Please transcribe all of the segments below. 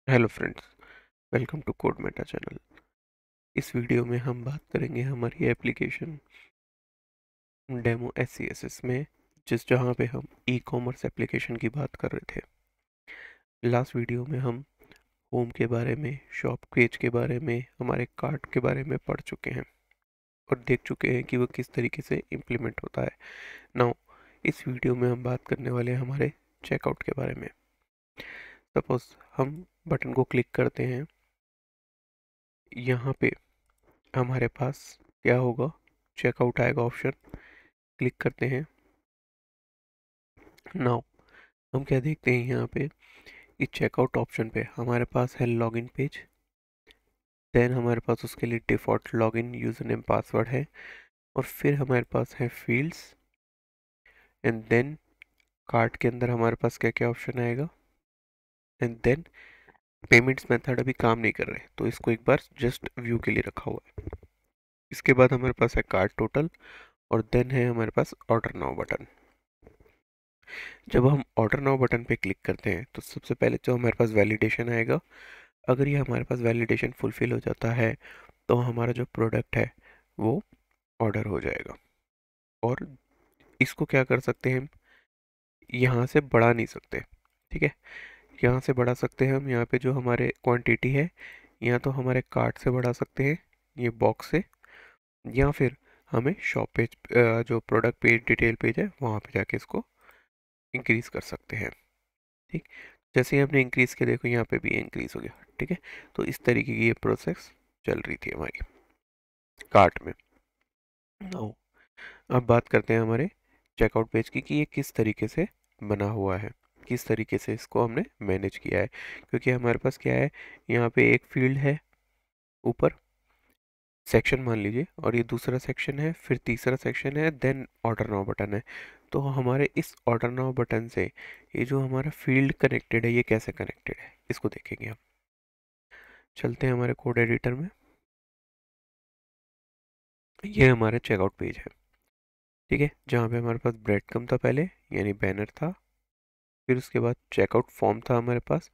Hello friends, welcome to Code Meta channel. इस video में हम बात करेंगे हमारी एप्लीकेशन डेमो SCSS में, जहाँ पे हम ई कॉमर्स एप्लीकेशन की बात कर रहे थे। लास्ट वीडियो में हम होम के बारे में, शॉप पेज के बारे में, हमारे कार्ट के बारे में पढ़ चुके हैं और देख चुके हैं कि वो किस तरीके से इम्प्लीमेंट होता है। नाउ इस वीडियो में हम बात करने वाले हैं हमारे चेकआउट के बारे में। सपोज हम बटन को क्लिक करते हैं, यहाँ पे हमारे पास क्या होगा, चेकआउट आएगा ऑप्शन, क्लिक करते हैं। नाउ हम क्या देखते हैं यहाँ पे, इस चेकआउट ऑप्शन पे हमारे पास है लॉगिन पेज। देन हमारे पास उसके लिए default login user name password है, और फिर हमारे पास है फील्ड्स। एंड देन कार्ट के अंदर हमारे पास क्या क्या ऑप्शन आएगा। एंड देन पेमेंट्स मेथड अभी काम नहीं कर रहे, तो इसको एक बार जस्ट व्यू के लिए रखा हुआ है। इसके बाद हमारे पास है कार्ट टोटल, और देन है हमारे पास ऑर्डर नाउ बटन। जब हम ऑर्डर नाउ बटन पे क्लिक करते हैं तो सबसे पहले जो हमारे पास वैलिडेशन आएगा, अगर ये हमारे पास वैलिडेशन फुलफिल हो जाता है तो हमारा जो प्रोडक्ट है वो ऑर्डर हो जाएगा। और इसको क्या कर सकते हैं हम, यहाँ से बढ़ा नहीं सकते, ठीक है। यहाँ से बढ़ा सकते हैं हम, यहाँ पे जो हमारे क्वांटिटी है, या तो हमारे कार्ट से बढ़ा सकते हैं ये बॉक्स से, या फिर हमें शॉप पेज, जो प्रोडक्ट पेज डिटेल पेज है वहाँ पे जाके इसको इंक्रीज कर सकते हैं। ठीक, जैसे ही हमने इंक्रीज किया, देखो यहाँ पे भी इंक्रीज हो गया, ठीक है। तो इस तरीके की ये प्रोसेस चल रही थी हमारी कार्ट में। Now, अब बात करते हैं हमारे चेकआउट पेज की कि ये किस तरीके से बना हुआ है, किस तरीके से इसको हमने मैनेज किया है। क्योंकि हमारे पास क्या है, यहाँ पे एक फील्ड है ऊपर, सेक्शन मान लीजिए, और ये दूसरा सेक्शन है, फिर तीसरा सेक्शन है, देन ऑर्डर नाउ बटन है। तो हमारे इस ऑर्डर नाउ बटन से ये जो हमारा फील्ड कनेक्टेड है, ये कैसे कनेक्टेड है इसको देखेंगे हम। चलते हैं हमारे कोड एडिटर में। ये हमारा चेकआउट पेज है, ठीक है, जहाँ पे हमारे पास ब्रेड कम था पहले, यानी बैनर था। फिर उसके बाद चेकआउट फॉर्म था हमारे पास,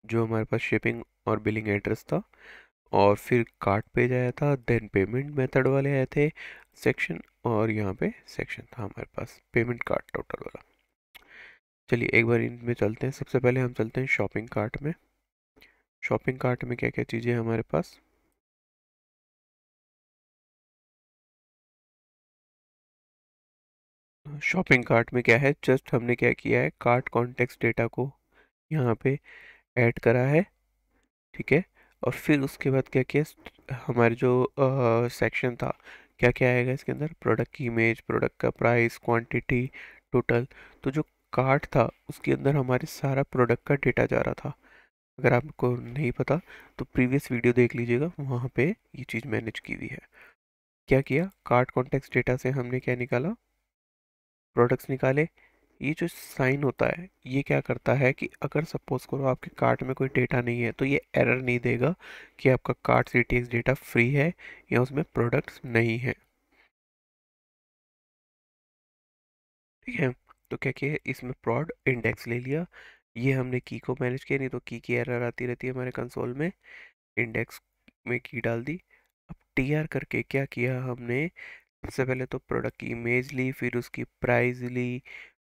जो हमारे पास शिपिंग और बिलिंग एड्रेस था। और फिर कार्ट पेज आया था, देन पेमेंट मेथड वाले आए थे सेक्शन, और यहाँ पे सेक्शन था हमारे पास पेमेंट कार्ट टोटल वाला। चलिए एक बार इनमें चलते हैं। सबसे पहले हम चलते हैं शॉपिंग कार्ट में। शॉपिंग कार्ट में क्या क्या चीज़ें हैं हमारे पास। शॉपिंग कार्ट में क्या है, जस्ट हमने क्या किया है, कार्ट कॉन्टेक्स्ट डेटा को यहाँ पे ऐड करा है, ठीक है। और फिर उसके बाद क्या किया, हमारे जो सेक्शन था, क्या क्या आएगा इसके अंदर, प्रोडक्ट की इमेज, प्रोडक्ट का प्राइस, क्वांटिटी, टोटल। तो जो कार्ट था उसके अंदर हमारे सारा प्रोडक्ट का डेटा जा रहा था। अगर आपको नहीं पता तो प्रीवियस वीडियो देख लीजिएगा, वहाँ पे ये चीज़ मैनेज की हुई है। क्या किया, कार्ट कॉन्टेक्स्ट डेटा से हमने क्या निकाला, प्रोडक्ट्स निकाले। ये जो साइन होता है, ये क्या करता है कि अगर सपोज करो आपके कार्ट में कोई डेटा नहीं है, तो ये एरर नहीं देगा कि आपका कार्ट CTX डेटा फ्री है या उसमें प्रोडक्ट्स नहीं है, ठीक है। तो क्या किया, इसमें प्रोड इंडेक्स ले लिया, ये हमने की को मैनेज किया, नहीं तो की एरर आती रहती है हमारे कंसोल में। इंडेक्स में की डाल दी। अब TR करके क्या किया हमने, सबसे पहले तो प्रोडक्ट की इमेज ली, फिर उसकी प्राइस ली,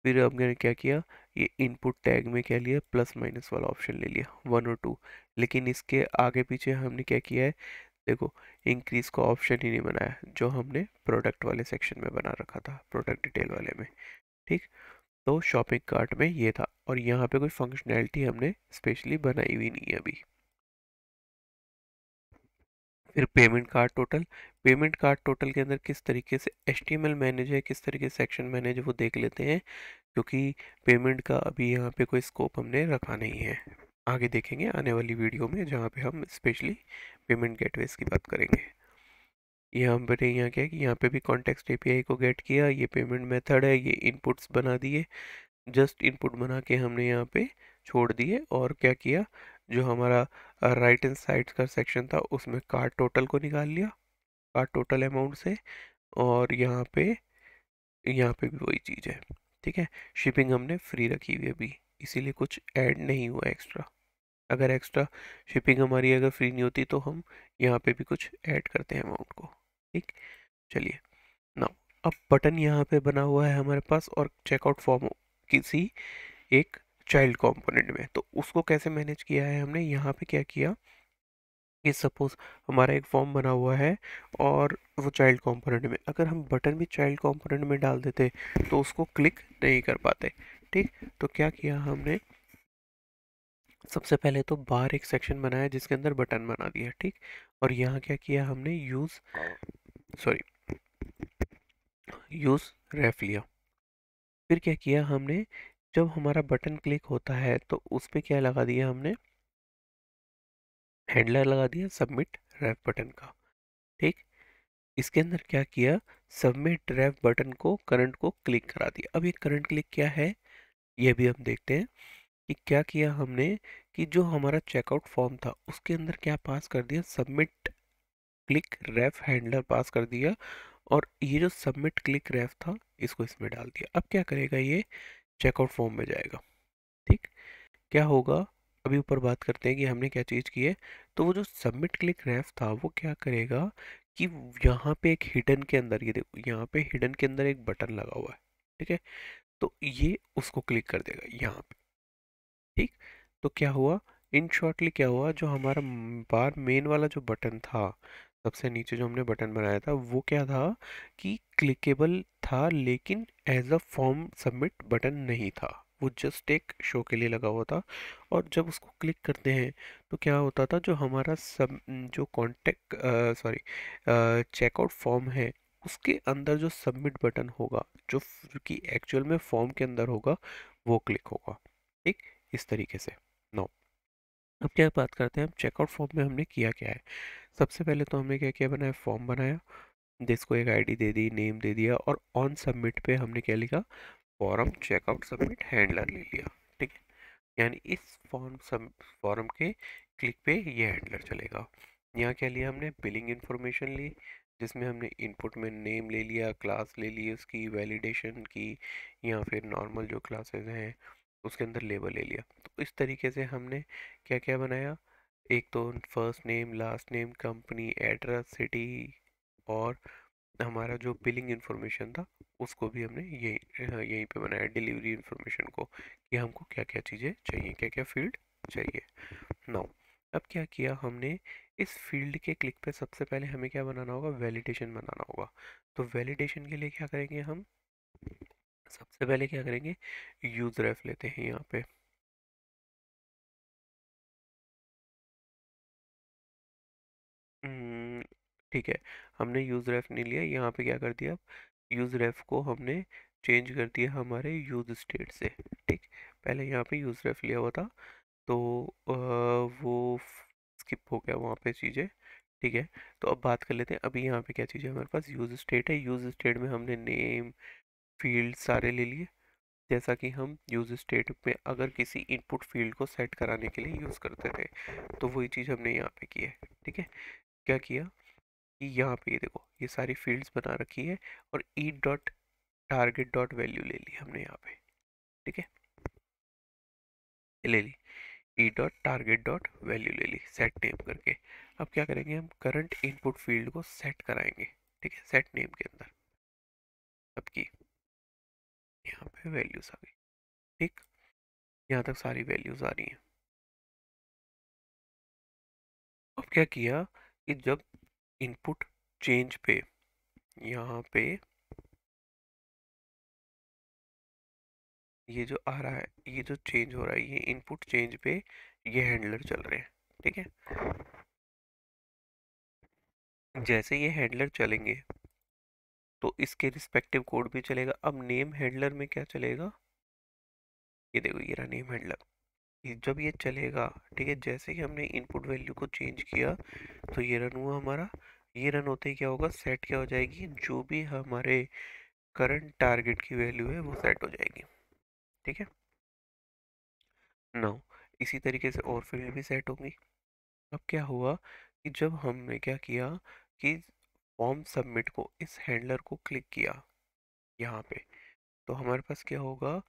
फिर हमने क्या किया, ये इनपुट टैग में क्या लिया, प्लस माइनस वाला ऑप्शन ले लिया, 1 और 2। लेकिन इसके आगे पीछे हमने क्या किया है, देखो, इंक्रीज का ऑप्शन ही नहीं बनाया, जो हमने प्रोडक्ट वाले सेक्शन में बना रखा था, प्रोडक्ट डिटेल वाले में, ठीक। तो शॉपिंग कार्ट में ये था, और यहाँ पे कोई फंक्शनैलिटी हमने स्पेशली बनाई हुई नहीं है अभी। फिर payment card total. Payment card total के अंदर किस तरीके से HTML मैनेज है, किस तरीके से सेक्शन मैनेज है, वो देख लेते हैं। क्योंकि पेमेंट का अभी यहाँ पे कोई स्कोप हमने रखा नहीं है, आगे देखेंगे आने वाली वीडियो में, जहाँ पे हम स्पेशली पेमेंट गेटवेज की बात करेंगे। यहाँ पर यहाँ क्या है कि यहाँ पे भी कॉन्टेक्स्ट API को गेट किया, ये पेमेंट मेथड है, ये इनपुट्स बना दिए, जस्ट इनपुट बना के हमने यहाँ पे छोड़ दिए। और क्या किया, जो हमारा राइट हैंड साइड का सेक्शन था उसमें कार्ड टोटल को निकाल लिया, कार्ड टोटल अमाउंट से। और यहाँ पे भी वही चीज़ है, ठीक है। शिपिंग हमने फ्री रखी हुई है अभी, इसीलिए कुछ ऐड नहीं हुआ एक्स्ट्रा। अगर एक्स्ट्रा शिपिंग हमारी अगर फ्री नहीं होती तो हम यहाँ पे भी कुछ ऐड करते हैं अमाउंट को। ठीक, चलिए ना, अब बटन यहाँ पे बना हुआ है हमारे पास और चेकआउट फॉर्म किसी एक चाइल्ड कंपोनेंट में, तो उसको कैसे मैनेज किया है हमने, यहाँ पे क्या किया कि सपोज हमारा एक फॉर्म बना हुआ है और वो चाइल्ड कंपोनेंट में, अगर हम बटन भी चाइल्ड कंपोनेंट में डाल देते तो उसको क्लिक नहीं कर पाते। ठीक, तो क्या किया हमने, सबसे पहले तो बाहर एक सेक्शन बनाया जिसके अंदर बटन बना दिया। ठीक, और यहाँ क्या किया हमने, सॉरी यूज रेफ लिया। फिर क्या किया हमने, जब हमारा बटन क्लिक होता है तो उस पे क्या लगा दिया हमने, हैंडलर लगा दिया सबमिट रेफ बटन का। ठीक, इसके अंदर क्या किया, सबमिट रेफ बटन को करंट को क्लिक करा दिया। अब ये करंट क्लिक क्या है ये भी हम देखते हैं कि क्या किया हमने, कि जो हमारा चेकआउट फॉर्म था उसके अंदर क्या पास कर दिया, सबमिट क्लिक रेफ हैंडलर पास कर दिया, और ये जो सबमिट क्लिक रेफ था इसको इसमें डाल दिया। अब क्या करेगा, ये चेकआउट फॉर्म में जाएगा। ठीक, क्या होगा, अभी ऊपर बात करते हैं कि हमने क्या चीज़ की है। तो वो जो सबमिट क्लिक रेफ था वो क्या करेगा कि यहाँ पे एक हिडन के अंदर, ये देखो यहाँ पे हिडन के अंदर एक बटन लगा हुआ है। ठीक है, तो ये उसको क्लिक कर देगा यहाँ पे। ठीक, तो क्या हुआ, इन शॉर्टली क्या हुआ, जो हमारा बार मेन वाला जो बटन था, सबसे नीचे जो हमने बटन बनाया था वो क्या था कि क्लिकेबल था, लेकिन as a form submit button नहीं था, वो जस्ट एक शो के लिए लगा हुआ था। और जब उसको क्लिक करते हैं तो क्या होता था, जो हमारा सब जो कॉन्टेक्ट सॉरी चेकआउट फॉर्म है उसके अंदर जो सबमिट बटन होगा, जो कि एक्चुअल में फॉर्म के अंदर होगा, वो क्लिक होगा। ठीक, इस तरीके से। नो, अब क्या बात करते हैं हम चेकआउट फॉर्म में हमने किया क्या है। सबसे पहले तो हमने क्या किया, बनाया फॉर्म बनाया, जिसको एक आईडी दे दी, नेम दे दिया, और ऑन सबमिट पे हमने क्या लिखा, फॉर्म चेकआउट सबमिट हैंडलर ले लिया। ठीक है, यानी इस फॉर्म के क्लिक पे ये हैंडलर चलेगा। यहाँ क्या लिया हमने, बिलिंग इंफॉर्मेशन ली, जिसमें हमने इनपुट में नेम ले लिया, क्लास ले ली, उसकी वैलिडेशन की, या फिर नॉर्मल जो क्लासेस हैं उसके अंदर लेबल ले लिया। तो इस तरीके से हमने क्या क्या बनाया, एक तो first name, last name, company, address, city, और हमारा जो बिलिंग इंफॉर्मेशन था उसको भी हमने यहीं पे बनाया, डिलीवरी इंफॉर्मेशन को, कि हमको क्या क्या चीज़ें चाहिए, क्या क्या फील्ड चाहिए। नाउ, अब क्या किया हमने, इस फील्ड के क्लिक पे सबसे पहले हमें क्या बनाना होगा, वैलिडेशन बनाना होगा। तो वैलिडेशन के लिए क्या करेंगे हम, सबसे पहले क्या करेंगे, यूज रेफ लेते हैं यहाँ पे। हम्म, ठीक है, हमने यूज रेफ नहीं लिया, यहाँ पे क्या कर दिया, यूज रेफ को हमने चेंज कर दिया हमारे यूज स्टेट से। ठीक, पहले यहाँ पे यूज रेफ लिया हुआ था, तो वो स्किप हो गया वहाँ पे चीज़ें। ठीक है, तो अब बात कर लेते हैं, अभी यहाँ पे क्या चीज़ है हमारे पास, यूज स्टेट है। यूज स्टेट में हमने नेम, फील्ड सारे ले लिए, जैसा कि हम यूज स्टेट में अगर किसी इनपुट फील्ड को सेट कराने के लिए यूज़ करते थे, तो वही चीज़ हमने यहाँ पे की है। ठीक है, क्या किया कि यहाँ पे ये देखो ये सारी फील्ड्स बना रखी है, और e dot target dot value ले ली हमने यहाँ पे। ठीक है, ये ले ली, e dot target dot value ले ली सेट नेम करके। अब क्या करेंगे, हम करंट इनपुट फील्ड को सेट कराएंगे। ठीक है, सेट नेम के अंदर सबकी यहाँ पे वैल्यूज आ गई। ठीक, यहाँ तक सारी वैल्यूज आ रही हैं। अब क्या किया कि जब इनपुट चेंज पे, यहाँ पे ये जो आ रहा है, ये जो चेंज हो रहा है, ये इनपुट चेंज पे ये हैंडलर चल रहे हैं। ठीक है, जैसे ये हैंडलर चलेंगे तो इसके रिस्पेक्टिव कोड भी चलेगा। अब नेम हैंडलर में क्या चलेगा, ये देखो ये रहा नेम हैंडलर, जब ये चलेगा, ठीक है, जैसे ही हमने इनपुट वैल्यू को चेंज किया तो ये रन हुआ हमारा। ये रन होते ही क्या होगा, सेट क्या हो जाएगी, जो भी हमारे करंट टारगेट की वैल्यू है वो सेट हो जाएगी। ठीक है, नाउ इसी तरीके से और फील्ड भी सेट होंगी। अब क्या हुआ कि जब हमने क्या किया कि फॉर्म सबमिट को, इस हैंडलर को क्लिक किया यहाँ पे, तो हमारे पास क्या होगा,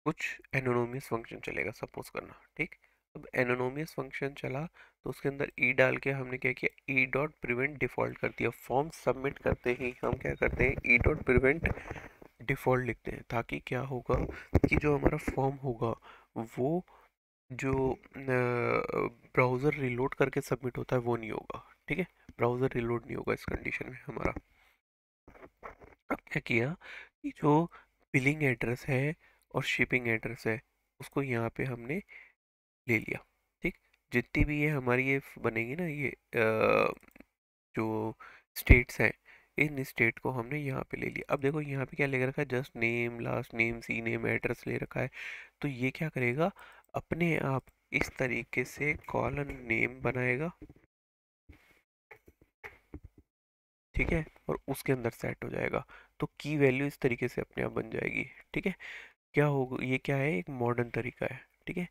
कुछ एनोनिमस फंक्शन चलेगा सपोज करना, ठीक। अब एनोनिमस फंक्शन चला तो उसके अंदर ई डाल के हमने क्या किया, ई डॉट प्रिवेंट डिफॉल्ट कर दिया। फॉर्म सबमिट करते ही हम क्या करते हैं, ई डॉट प्रिवेंट डिफॉल्ट लिखते हैं, ताकि क्या होगा कि जो हमारा फॉर्म होगा वो जो ब्राउज़र रिलोड करके सबमिट होता है वो नहीं होगा, ठीक है। ब्राउज़र रिलोड नहीं होगा इस कंडीशन में हमारा। अब क्या किया कि जो बिलिंग एड्रेस है और शिपिंग एड्रेस है उसको यहाँ पे हमने ले लिया, ठीक। जितनी भी ये हमारी ये बनेगी ना, ये जो स्टेट्स हैं, इन स्टेट को हमने यहाँ पे ले लिया। अब देखो यहाँ पे क्या ले रखा है, just name, last name, C name, address ले रखा है। तो ये क्या करेगा, अपने आप इस तरीके से कॉलन नेम बनाएगा, ठीक है, और उसके अंदर सेट हो जाएगा। तो की वैल्यू इस तरीके से अपने आप बन जाएगी, ठीक है। क्या होगा, ये क्या है, एक मॉडर्न तरीका है, ठीक है।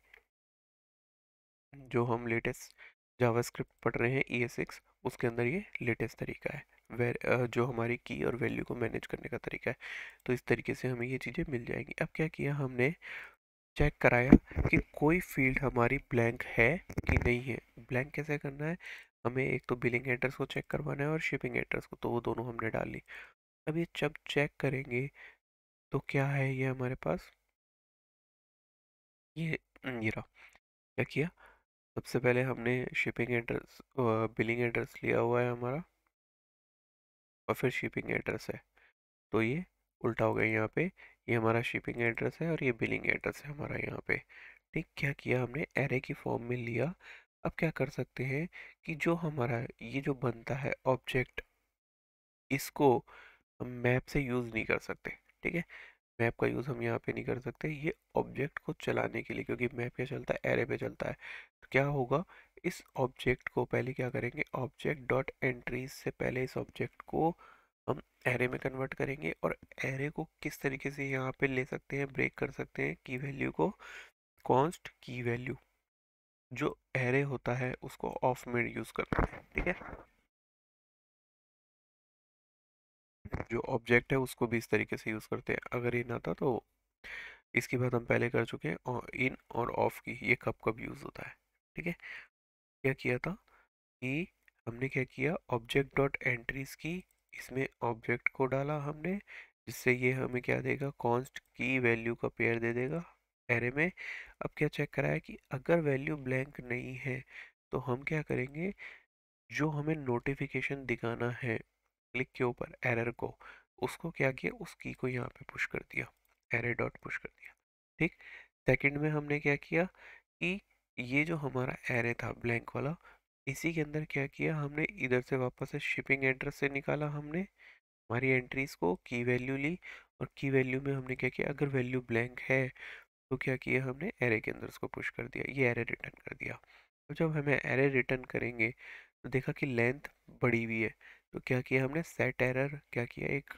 जो हम लेटेस्ट जावास्क्रिप्ट पढ़ रहे हैं ES6, उसके अंदर ये लेटेस्ट तरीका है, जो हमारी की और वैल्यू को मैनेज करने का तरीका है। तो इस तरीके से हमें ये चीज़ें मिल जाएंगी। अब क्या किया हमने, चेक कराया कि कोई फील्ड हमारी ब्लैंक है कि नहीं है। ब्लैंक कैसे करना है, हमें एक तो बिलिंग एड्रेस को चेक करवाना है और शिपिंग एड्रेस को, तो वो दोनों हमने डाल ली। अब ये जब चेक करेंगे तो क्या है, ये हमारे पास ये रहा। क्या किया, सबसे पहले हमने शिपिंग एड्रेस, बिलिंग एड्रेस लिया हुआ है हमारा, और फिर शिपिंग एड्रेस है। तो ये उल्टा हो गया यहाँ पे, ये हमारा शिपिंग एड्रेस है और ये बिलिंग एड्रेस है हमारा यहाँ पे, ठीक। क्या किया हमने, एरे की फॉर्म में लिया। अब क्या कर सकते हैं कि जो हमारा ये जो बनता है ऑब्जेक्ट, इसको हम मैप से यूज़ नहीं कर सकते, ठीक है। मैप का यूज़ हम यहाँ पे नहीं कर सकते ये ऑब्जेक्ट को चलाने के लिए, क्योंकि मैप क्या चलता है, एरे पे चलता है। तो क्या होगा, इस ऑब्जेक्ट को पहले क्या करेंगे, ऑब्जेक्ट डॉट एंट्रीज से पहले इस ऑब्जेक्ट को हम एरे में कन्वर्ट करेंगे। और एरे को किस तरीके से यहाँ पे ले सकते हैं, ब्रेक कर सकते हैं, की वैल्यू को कॉन्स्ट की वैल्यू, जो एरे होता है उसको ऑफ में यूज़ करते हैं, ठीक है। जो ऑब्जेक्ट है उसको भी इस तरीके से यूज़ करते हैं। अगर ये ना था तो इसकी बात हम पहले कर चुके हैं, और इन और ऑफ की ये कब कब यूज़ होता है, ठीक है। क्या किया था कि हमने क्या किया, ऑब्जेक्ट डॉट एंट्रीज की, इसमें ऑब्जेक्ट को डाला हमने, जिससे ये हमें क्या देगा, कॉन्स्ट की वैल्यू का पेयर दे देगा एरे में। अब क्या चेक करा है कि अगर वैल्यू ब्लैंक नहीं है तो हम क्या करेंगे, जो हमें नोटिफिकेशन दिखाना है क्लिक के ऊपर एरर को, उसको क्या किया, उस की को यहाँ पे पुश कर दिया, एरे डॉट पुश कर दिया, ठीक। सेकंड में हमने क्या किया कि ये जो हमारा एरे था ब्लैंक वाला, इसी के अंदर क्या किया हमने, इधर से वापस से शिपिंग एड्रेस से निकाला हमने हमारी एंट्रीज को, की वैल्यू ली, और की वैल्यू में हमने क्या किया, अगर वैल्यू ब्लैंक है तो क्या किया हमने, एरे के अंदर उसको पुश कर दिया, ये एरे रिटर्न कर दिया। तो जब हमें एरे रिटर्न करेंगे तो देखा कि लेंथ बढ़ी हुई है, तो क्या किया हमने, सेट एरर क्या किया, एक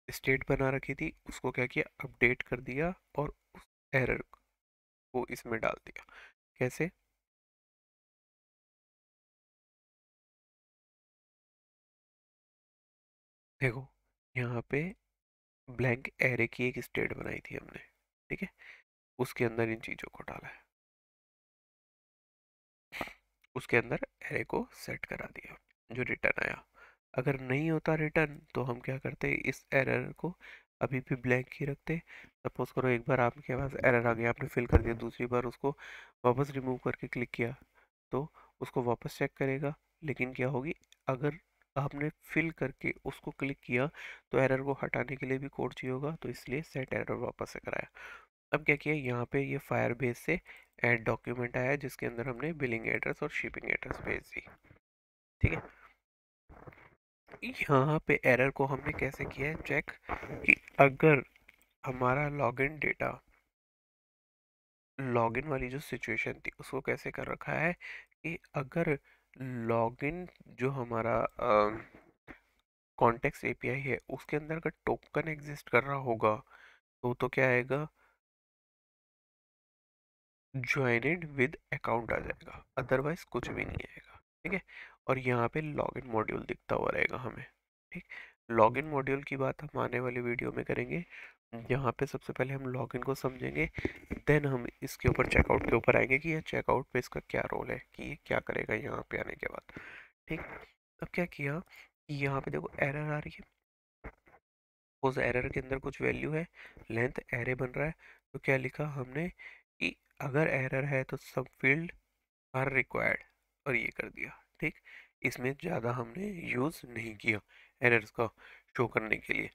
स्टेट बना रखी थी उसको क्या किया, अपडेट कर दिया, और उस एरर को इसमें डाल दिया। कैसे, देखो यहाँ पे ब्लैंक एरे की एक स्टेट बनाई थी हमने, ठीक है, उसके अंदर इन चीज़ों को डाला है, उसके अंदर एरे को सेट करा दिया, जो रिटर्न आया। अगर नहीं होता रिटर्न तो हम क्या करते, इस एरर को अभी भी ब्लैंक ही रखते। सपोज करो एक बार आपके पास एरर आ गया, आपने फिल कर दिया, दूसरी बार उसको वापस रिमूव करके क्लिक किया तो उसको वापस चेक करेगा। लेकिन क्या होगी, अगर आपने फिल करके उसको क्लिक किया तो एरर को हटाने के लिए भी कोड चाहिए होगा, तो इसलिए सेट एरर वापस से कराया। अब क्या किया, यहाँ पे ये फायर बेस से ऐड डॉक्यूमेंट आया जिसके अंदर हमने बिलिंग एड्रेस और शिपिंग एड्रेस भेज दी, ठीक है। यहाँ पे एरर को हमने कैसे किया है चेक, कि अगर हमारा लॉगिन डेटा, लॉगिन वाली जो सिचुएशन थी उसको कैसे कर रखा है कि अगर लॉगिन जो हमारा कॉन्टेक्स्ट एपीआई है उसके अंदर अगर टोकन एग्जिस्ट कर रहा होगा तो क्या आएगा, ज्वाइनेड विद अकाउंट आ जाएगा, अदरवाइज कुछ भी नहीं आएगा, ठीक है। और यहाँ पे लॉगिन मॉड्यूल दिखता हुआ रहेगा हमें, ठीक। लॉगिन मॉड्यूल की बात हम आने वाली वीडियो में करेंगे। यहाँ पे सबसे पहले हम लॉगिन को समझेंगे, देन हम इसके ऊपर चेकआउट के ऊपर आएंगे कि ये चेकआउट पे इसका क्या रोल है, कि ये क्या करेगा यहाँ पे आने के बाद। ठीक। अब क्या किया कि यहाँ पे देखो एरर आ रही है, उस एरर के अंदर कुछ वैल्यू है, लेंथ एरे बन रहा है। तो क्या लिखा हमने कि अगर एरर है तो सब फील्ड आर रिक्वायर्ड, और ये कर दिया। ठीक। इसमें ज़्यादा हमने यूज़ नहीं किया एरर्स का शो करने के लिए।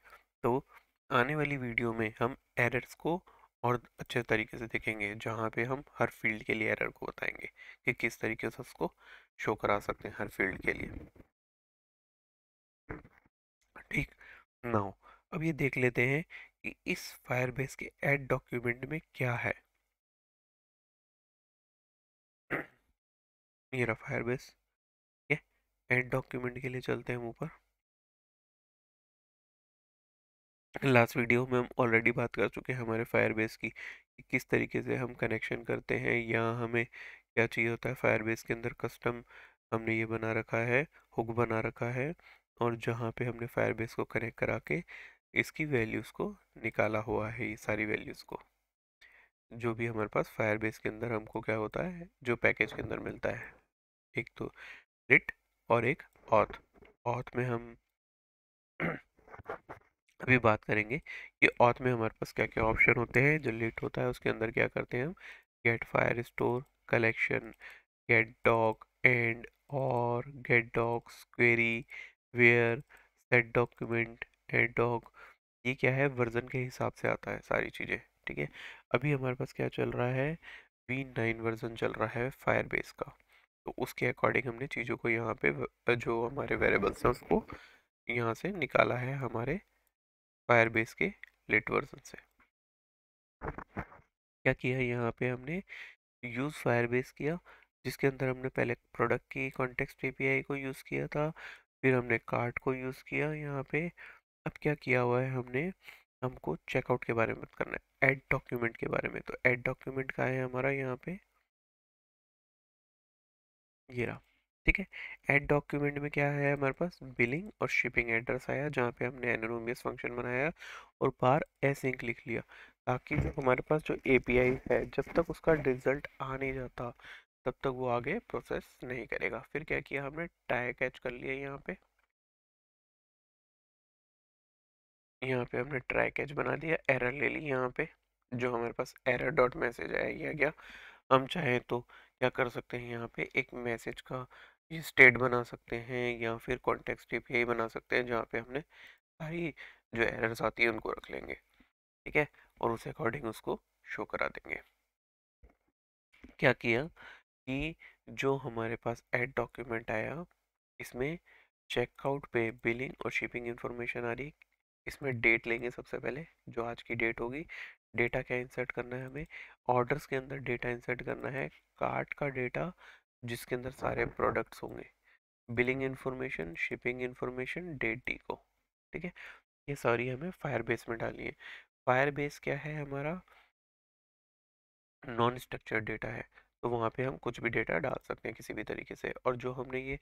तो आने वाली वीडियो में हम एरर्स को और अच्छे तरीके से देखेंगे, जहाँ पे हम हर फील्ड के लिए एरर को बताएंगे कि किस तरीके से उसको शो करा सकते हैं हर फील्ड के लिए। ठीक। नाउ अब ये देख लेते हैं कि इस फायरबेस के ऐड डॉक्यूमेंट में क्या है। ये रहा फायरबेस। ये ऐड डॉक्यूमेंट के लिए चलते हैं हम ऊपर। लास्ट वीडियो में हम ऑलरेडी बात कर चुके हैं हमारे फायरबेस की, कि किस तरीके से हम कनेक्शन करते हैं, या हमें क्या चाहिए होता है फायरबेस के अंदर। कस्टम हमने ये बना रखा है, हुक बना रखा है, और जहाँ पे हमने फायरबेस को कनेक्ट करा के इसकी वैल्यूज़ को निकाला हुआ है, ये सारी वैल्यूज़ को, जो भी हमारे पास फायरबेस के अंदर हमको क्या होता है, जो पैकेज के अंदर मिलता है। एक तो लिट और एक ऑथ। ऑथ में हम अभी बात करेंगे कि ऑथ में हमारे पास क्या क्या ऑप्शन होते हैं। जो लिट होता है उसके अंदर क्या करते हैं हम, get Firestore collection, get doc and, और get docs query, where, set document, add doc. ये क्या है, वर्जन के हिसाब से आता है सारी चीज़ें। ठीक है। अभी हमारे पास क्या चल रहा है, V9 वर्जन चल रहा है फायरबेस का। तो उसके अकॉर्डिंग हमने चीज़ों को यहाँ पे जो हमारे वेरिएबल्स हैं उसको यहाँ से निकाला है हमारे फायरबेस के लेट वर्जन से। क्या किया है यहाँ पे हमने, यूज़ फायरबेस किया, जिसके अंदर हमने पहले प्रोडक्ट की कॉन्टेक्स्ट एपीआई को यूज़ किया था, फिर हमने कार्ट को यूज़ किया यहाँ पे। अब क्या किया हुआ है हमने, हमको चेकआउट के बारे में बात करना है, ऐड डॉक्यूमेंट के बारे में। तो ऐड डॉक्यूमेंट का है हमारा यहाँ पे, ये रहा। ठीक है। ऐड डॉक्यूमेंट में क्या है हमारे पास, बिलिंग और शिपिंग एड्रेस आया, जहाँ पे हमने एनोनिमस फंक्शन बनाया और बार एसिंक लिख लिया, ताकि जो हमारे पास जो एपीआई है, जब तक उसका रिजल्ट आ नहीं जाता तब तक वो आगे प्रोसेस नहीं करेगा। फिर क्या किया हमने, टाई कैच कर लिया यहाँ पे। यहाँ पे हमने ट्राई कैच बना दिया, एरर ले ली यहाँ पे, जो हमारे पास एरर डॉट मैसेज आया, ये आ गया। हम चाहें तो क्या कर सकते हैं, यहाँ पे एक मैसेज का ये स्टेट बना सकते हैं, या फिर कॉन्टेक्स्ट एपीआई बना सकते हैं, जहाँ पे हमने सारी जो एरर्स आती है उनको रख लेंगे। ठीक है। और उस अकॉर्डिंग उसको शो करा देंगे। क्या किया कि जो हमारे पास ऐड डॉक्यूमेंट आया, इसमें चेकआउट पे बिलिंग और शिपिंग इंफॉर्मेशन आ रही। इसमें डेट लेंगे सबसे पहले, जो आज की डेट होगी। डेटा क्या इंसर्ट करना है हमें, ऑर्डर्स के अंदर डेटा इंसर्ट करना है, कार्ट का डेटा जिसके अंदर सारे प्रोडक्ट्स होंगे, billing information, shipping information, date डी को। ठीक है। ये सारी हमें फायरबेस में डालनी है। फायरबेस क्या है हमारा, नॉन स्ट्रक्चर्ड डेटा है, तो वहाँ पे हम कुछ भी डेटा डाल सकते हैं किसी भी तरीके से। और जो हमने ये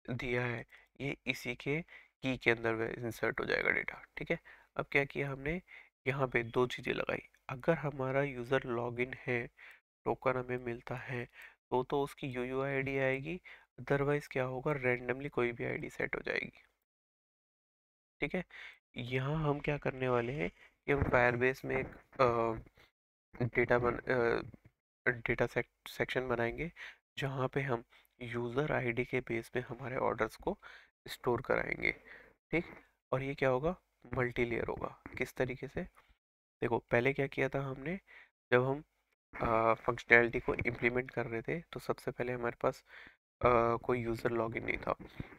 दिया है, ये इसी के की के अंदर इंसर्ट हो जाएगा डेटा। ठीक है। अब क्या किया हमने, यहाँ पे दो चीज़ें लगाई। अगर हमारा यूज़र लॉगिन है, टोकन हमें मिलता है, तो उसकी UUID आएगी, अदरवाइज क्या होगा, रैंडमली कोई भी आईडी सेट हो जाएगी। ठीक है। यहाँ हम क्या करने वाले हैं कि हम फायरबेस में एक डेटा बन डेटा सेक्शन बनाएंगे, जहाँ पे हम यूज़र आईडी के बेस पे हमारे ऑर्डर्स को स्टोर कराएंगे। ठीक। और ये क्या होगा, मल्टी लेयर होगा। किस तरीके से, देखो पहले क्या किया था हमने, जब हम फंक्शनैलिटी को इम्प्लीमेंट कर रहे थे, तो सबसे पहले हमारे पास कोई यूज़र लॉगिन नहीं था।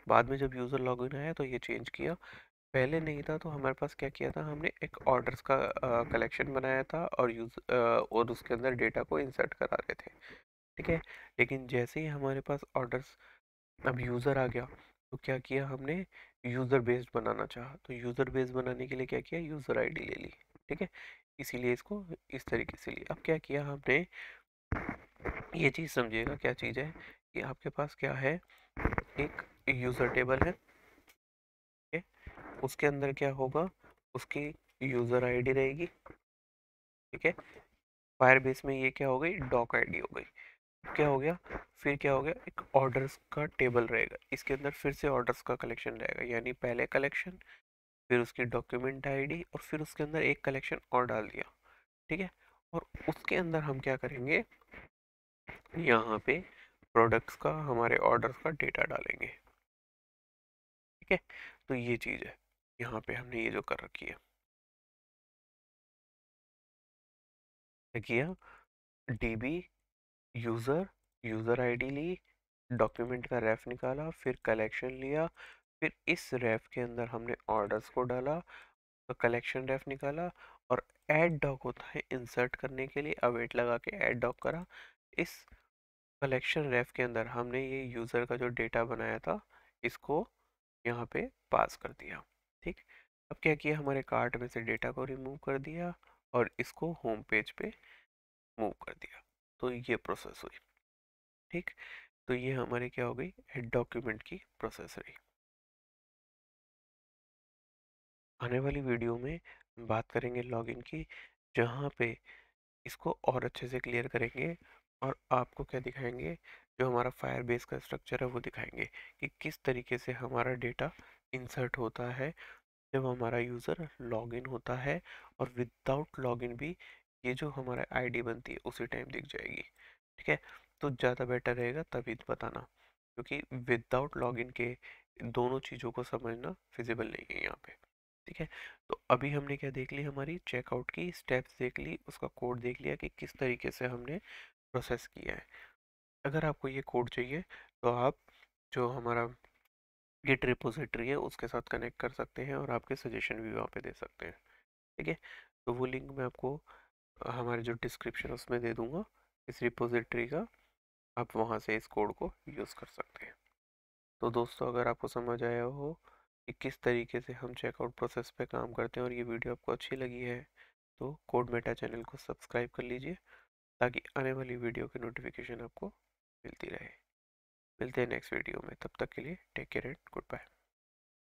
बाद में जब यूज़र लॉगिन आया तो ये चेंज किया। पहले नहीं था तो हमारे पास क्या किया था, हमने एक ऑर्डर्स का कलेक्शन बनाया था, और और उसके अंदर डेटा को इंसर्ट करा रहे थे। ठीक है। लेकिन जैसे ही हमारे पास ऑर्डर्स, अब यूज़र आ गया, तो क्या किया हमने, यूज़र बेस्ड बनाना चाहा, तो यूज़र बेस्ड बनाने के लिए क्या किया, यूज़र आईडी ले ली। ठीक है। इसीलिए इसको इस तरीके से लिया। अब क्या किया हमने, ये चीज़ समझिएगा क्या चीज़ है, कि आपके पास क्या है, एक यूज़र टेबल है। ठीक है? उसके अंदर क्या होगा, उसकी यूज़र आईडी रहेगी, ठीक है। फायरबेस में ये क्या हो गई, डॉक आईडी हो गई। क्या हो गया, फिर क्या हो गया, एक ऑर्डर्स का टेबल रहेगा, इसके अंदर फिर से ऑर्डर्स का कलेक्शन रहेगा, यानी पहले कलेक्शन, फिर उसकी डॉक्यूमेंट आईडी, और फिर उसके अंदर एक कलेक्शन और डाल दिया, ठीक है। और उसके अंदर हम क्या करेंगे, यहाँ पे प्रोडक्ट्स का, हमारे ऑर्डर्स का डेटा डालेंगे, ठीक है। तो ये चीज़ है, यहाँ पे हमने ये जो कर रखी है, क्या किया, डीबी यूज़र, यूज़र आईडी ली, डॉक्यूमेंट का रेफ निकाला, फिर कलेक्शन लिया, फिर इस रेफ के अंदर हमने ऑर्डर्स को डाला, तो कलेक्शन रेफ निकाला, और ऐड डॉक होता है इंसर्ट करने के लिए, अवेट लगा के ऐड डॉक करा। इस कलेक्शन रेफ के अंदर हमने ये यूज़र का जो डेटा बनाया था, इसको यहाँ पे पास कर दिया, ठीक। अब क्या किया, हमारे कार्ट में से डेटा को रिमूव कर दिया और इसको होम पेज पे मूव कर दिया, तो ये प्रोसेस हुई, ठीक। तो ये हमारी क्या हो गई, हेड डॉक्यूमेंट की प्रोसेस रही। आने वाली वीडियो में बात करेंगे लॉगिन की, जहाँ पे इसको और अच्छे से क्लियर करेंगे, और आपको क्या दिखाएंगे, जो हमारा फायरबेस का स्ट्रक्चर है वो दिखाएंगे कि किस तरीके से हमारा डेटा इंसर्ट होता है जब हमारा यूज़र लॉगिन होता है, और विदाउट लॉगिन भी ये जो हमारा आईडी बनती है उसी टाइम दिख जाएगी, ठीक है। तो ज़्यादा बेटर रहेगा तभी बताना, क्योंकि विदाउट लॉगिन के दोनों चीज़ों को समझना फिजिबल नहीं है यहाँ पे, ठीक है। तो अभी हमने क्या देख ली, हमारी चेकआउट की स्टेप्स देख ली, उसका कोड देख लिया कि किस तरीके से हमने प्रोसेस किया है। अगर आपको ये कोड चाहिए तो आप जो हमारा गिट रिपोजिटरी है उसके साथ कनेक्ट कर सकते हैं, और आपके सजेशन भी वहाँ पे दे सकते हैं, ठीक है। तो वो लिंक मैं आपको हमारे जो डिस्क्रिप्शन उसमें दे दूँगा इस रिपोजिटरी का, आप वहाँ से इस कोड को यूज़ कर सकते हैं। तो दोस्तों, अगर आपको समझ आया हो कि किस तरीके से हम चेकआउट प्रोसेस पे काम करते हैं, और ये वीडियो आपको अच्छी लगी है, तो कोड मेटा चैनल को सब्सक्राइब कर लीजिए, ताकि आने वाली वीडियो की नोटिफिकेशन आपको मिलती रहे। मिलते हैं नेक्स्ट वीडियो में, तब तक के लिए take care and good bye.